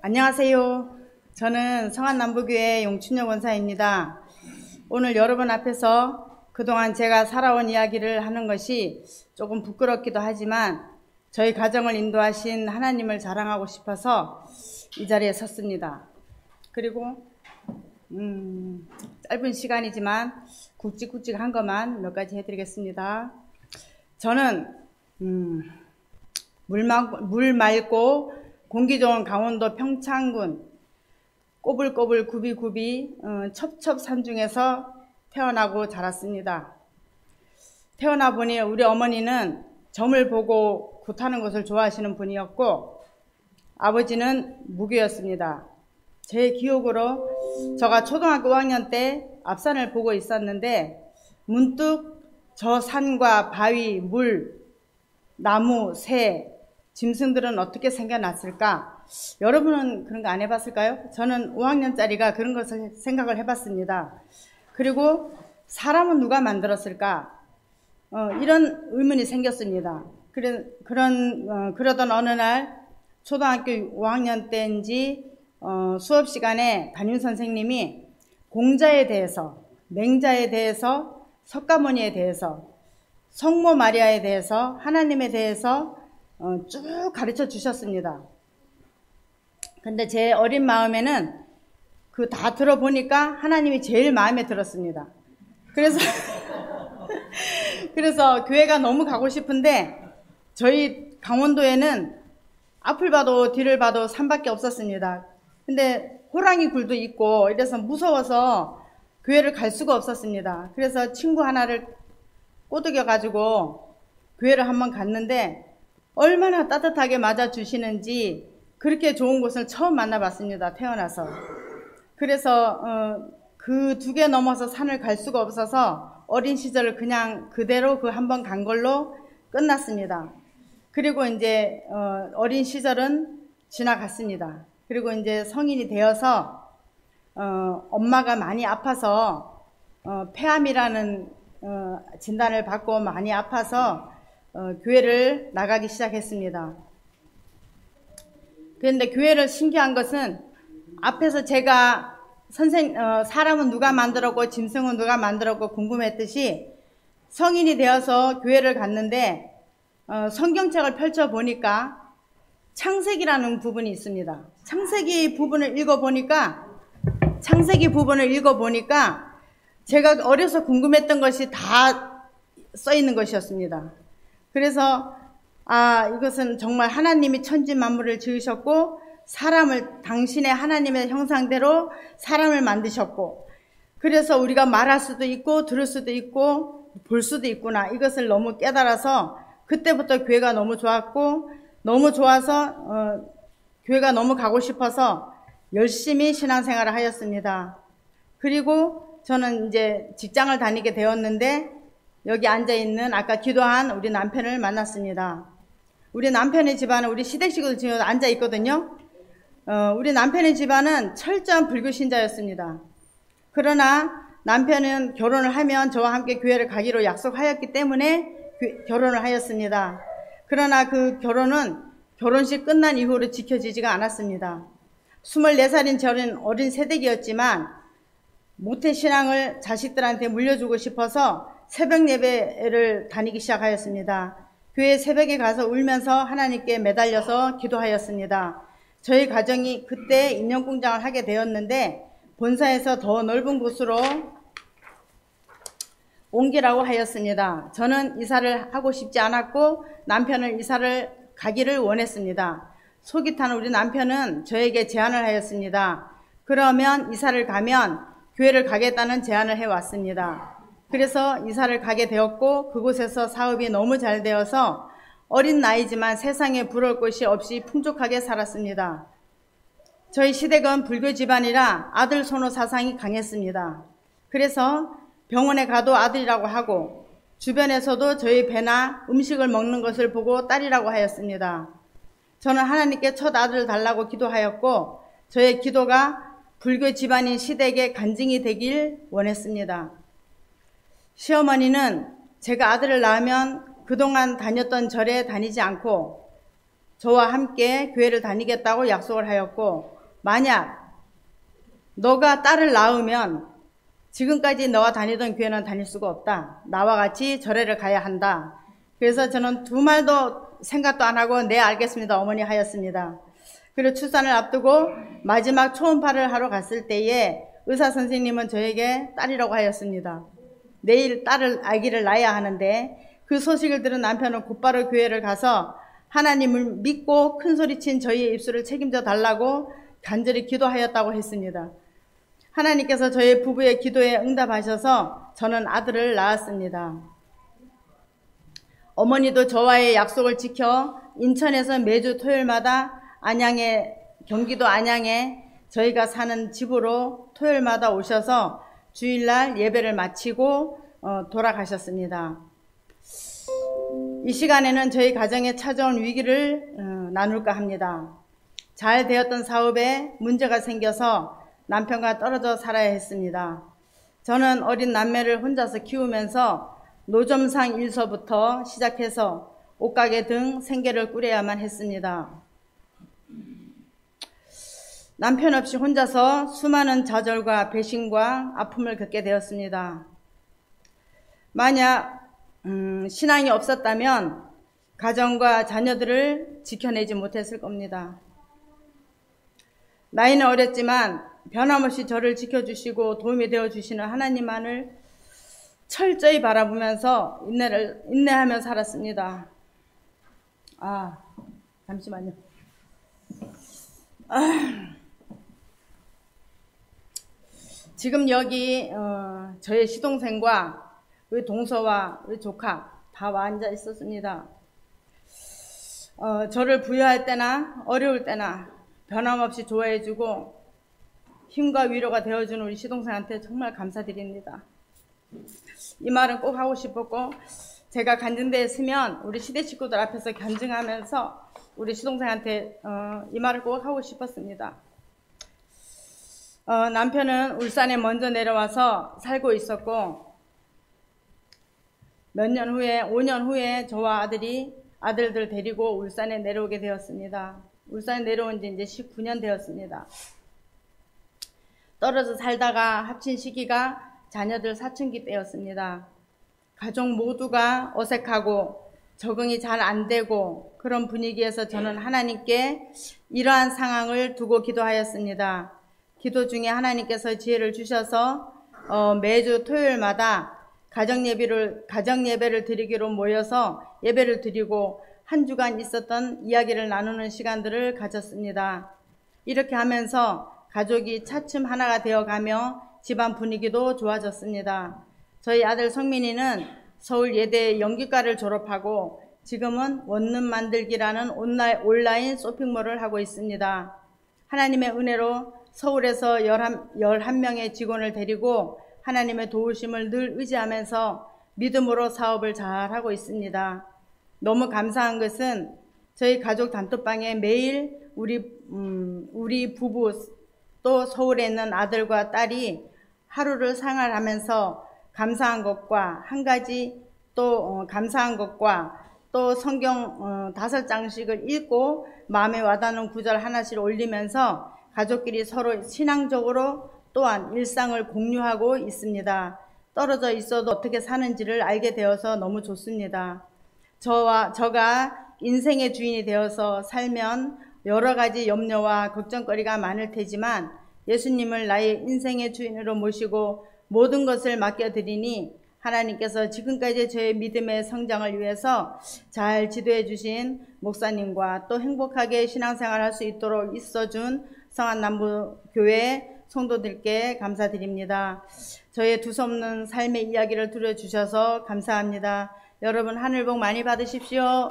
안녕하세요. 저는 성안남부교회 용춘여 권사입니다. 오늘 여러분 앞에서 그동안 제가 살아온 이야기를 하는 것이 조금 부끄럽기도 하지만 저희 가정을 인도하신 하나님을 자랑하고 싶어서 이 자리에 섰습니다. 그리고 짧은 시간이지만 굵직굵직한 것만 몇 가지 해드리겠습니다. 저는 물 맑고 공기 좋은 강원도 평창군 꼬불꼬불 구비구비 첩첩산 중에서 태어나고 자랐습니다. 태어나 보니 우리 어머니는 점을 보고 굿하는 것을 좋아하시는 분이었고 아버지는 무교였습니다. 제 기억으로 제가 초등학교 5학년 때 앞산을 보고 있었는데 문득 저 산과 바위, 물, 나무, 새, 짐승들은 어떻게 생겨났을까? 여러분은 그런 거 안 해봤을까요? 저는 5학년짜리가 그런 것을 생각을 해봤습니다. 그리고 사람은 누가 만들었을까? 이런 의문이 생겼습니다. 그러던 어느 날 초등학교 5학년 때인지 수업 시간에 담임선생님이 공자에 대해서, 맹자에 대해서, 석가모니에 대해서, 성모 마리아에 대해서, 하나님에 대해서 쭉 가르쳐 주셨습니다. 근데 제 어린 마음에는 그 다 들어보니까 하나님이 제일 마음에 들었습니다. 그래서 교회가 너무 가고 싶은데 저희 강원도에는 앞을 봐도 뒤를 봐도 산밖에 없었습니다. 근데 호랑이 굴도 있고 이래서 무서워서 교회를 갈 수가 없었습니다. 그래서 친구 하나를 꼬드겨 가지고 교회를 한번 갔는데 얼마나 따뜻하게 맞아주시는지 그렇게 좋은 곳을 처음 만나봤습니다. 태어나서. 그래서 그 2개 넘어서 산을 갈 수가 없어서 어린 시절을 그냥 그대로 그 한 번 간 걸로 끝났습니다. 그리고 이제 어린 시절은 지나갔습니다. 그리고 이제 성인이 되어서 엄마가 많이 아파서 폐암이라는 진단을 받고 많이 아파서 교회를 나가기 시작했습니다. 그런데 교회를 신기한 것은 앞에서 제가 사람은 누가 만들었고 짐승은 누가 만들었고 궁금했듯이 성인이 되어서 교회를 갔는데 성경책을 펼쳐보니까 창세기라는 부분이 있습니다. 창세기 부분을 읽어보니까 제가 어려서 궁금했던 것이 다 써있는 것이었습니다. 그래서 이것은 정말 하나님이 천지 만물을 지으셨고 사람을 당신의 하나님의 형상대로 사람을 만드셨고 그래서 우리가 말할 수도 있고 들을 수도 있고 볼 수도 있구나 이것을 너무 깨달아서 그때부터 교회가 너무 좋았고 너무 좋아서 교회가 너무 가고 싶어서 열심히 신앙생활을 하였습니다. 그리고 저는 이제 직장을 다니게 되었는데 여기 앉아있는 아까 기도한 우리 남편을 만났습니다. 우리 남편의 집안은 우리 시댁식으로 지금 앉아있거든요. 우리 남편의 집안은 철저한 불교 신자였습니다. 그러나 남편은 결혼을 하면 저와 함께 교회를 가기로 약속하였기 때문에 결혼을 하였습니다. 그러나 그 결혼은 결혼식 끝난 이후로 지켜지지가 않았습니다. 24살인 저는 어린 새댁이었지만 모태신앙을 자식들한테 물려주고 싶어서 새벽 예배를 다니기 시작하였습니다. 교회 새벽에 가서 울면서 하나님께 매달려서 기도하였습니다. 저희 가정이 그때 인형공장을 하게 되었는데 본사에서 더 넓은 곳으로 옮기라고 하였습니다. 저는 이사를 하고 싶지 않았고 남편을 이사를 가기를 원했습니다. 속이 탄 우리 남편은 저에게 제안을 하였습니다. 그러면 이사를 가면 교회를 가겠다는 제안을 해왔습니다. 그래서 이사를 가게 되었고 그곳에서 사업이 너무 잘 되어서 어린 나이지만 세상에 부러울 것이 없이 풍족하게 살았습니다. 저희 시댁은 불교 집안이라 아들 손호 사상이 강했습니다. 그래서 병원에 가도 아들이라고 하고 주변에서도 저희 배나 음식을 먹는 것을 보고 딸이라고 하였습니다. 저는 하나님께 첫 아들을 달라고 기도하였고 저의 기도가 불교 집안인 시댁의 간증이 되길 원했습니다. 시어머니는 제가 아들을 낳으면 그동안 다녔던 절에 다니지 않고 저와 함께 교회를 다니겠다고 약속을 하였고, 만약 너가 딸을 낳으면 지금까지 너가 다니던 교회는 다닐 수가 없다. 나와 같이 절에를 가야 한다. 그래서 저는 두 말도 생각도 안 하고 네 알겠습니다 어머니 하였습니다. 그리고 출산을 앞두고 마지막 초음파를 하러 갔을 때에 의사 선생님은 저에게 딸이라고 하였습니다. 내일 아기를 낳아야 하는데, 그 소식을 들은 남편은 곧바로 교회를 가서 하나님을 믿고 큰소리친 저희의 입술을 책임져 달라고 간절히 기도하였다고 했습니다. 하나님께서 저희 부부의 기도에 응답하셔서 저는 아들을 낳았습니다. 어머니도 저와의 약속을 지켜 인천에서 매주 토요일마다 경기도 안양에 저희가 사는 집으로 토요일마다 오셔서 주일날 예배를 마치고 돌아가셨습니다. 이 시간에는 저희 가정에 찾아온 위기를 나눌까 합니다. 잘 되었던 사업에 문제가 생겨서 남편과 떨어져 살아야 했습니다. 저는 어린 남매를 혼자서 키우면서 노점상 일서부터 시작해서 옷가게 등 생계를 꾸려야만 했습니다. 남편 없이 혼자서 수많은 좌절과 배신과 아픔을 겪게 되었습니다. 만약 신앙이 없었다면 가정과 자녀들을 지켜내지 못했을 겁니다. 나이는 어렸지만 변함없이 저를 지켜주시고 도움이 되어주시는 하나님만을 철저히 바라보면서 인내하며 살았습니다. 잠시만요. 지금 여기 저의 시동생과 우리 동서와 우리 조카 다 와 앉아 있었습니다. 저를 부유할 때나 어려울 때나 변함없이 좋아해주고 힘과 위로가 되어주는 우리 시동생한테 정말 감사드립니다. 이 말은 꼭 하고 싶었고, 제가 간증대에 서면 우리 시대 식구들 앞에서 간증하면서 우리 시동생한테 이 말을 꼭 하고 싶었습니다. 남편은 울산에 먼저 내려와서 살고 있었고, 몇 년 후에 5년 후에 저와 아들들 데리고 울산에 내려오게 되었습니다. 울산에 내려온 지 이제 19년 되었습니다. 떨어져 살다가 합친 시기가 자녀들 사춘기 때였습니다. 가족 모두가 어색하고 적응이 잘 안 되고 그런 분위기에서 저는 하나님께 이러한 상황을 두고 기도하였습니다. 기도 중에 하나님께서 지혜를 주셔서 매주 토요일마다 가정 예배를 드리기로 모여서 예배를 드리고 한 주간 있었던 이야기를 나누는 시간들을 가졌습니다. 이렇게 하면서 가족이 차츰 하나가 되어가며 집안 분위기도 좋아졌습니다. 저희 아들 성민이는 서울 예대 연기과를 졸업하고 지금은 원룸 만들기라는 온라인 쇼핑몰을 하고 있습니다. 하나님의 은혜로 서울에서 11명의 직원을 데리고 하나님의 도우심을 늘 의지하면서 믿음으로 사업을 잘하고 있습니다. 너무 감사한 것은 저희 가족 단톡방에 매일 우리 부부 또 서울에 있는 아들과 딸이 하루를 생활하면서 감사한 것과 한 가지 또 감사한 것과 또 성경 5장씩을 읽고 마음에 와닿는 구절 하나씩 올리면서 가족끼리 서로 신앙적으로 또한 일상을 공유하고 있습니다. 떨어져 있어도 어떻게 사는지를 알게 되어서 너무 좋습니다. 저가 인생의 주인이 되어서 살면 여러 가지 염려와 걱정거리가 많을 테지만 예수님을 나의 인생의 주인으로 모시고 모든 것을 맡겨드리니 하나님께서 지금까지 저의 믿음의 성장을 위해서 잘 지도해 주신 목사님과 또 행복하게 신앙생활할 수 있도록 있어준 성안남부교회 성도들께 감사드립니다. 저의 두서없는 삶의 이야기를 들어주셔서 감사합니다. 여러분 하늘 복 많이 받으십시오.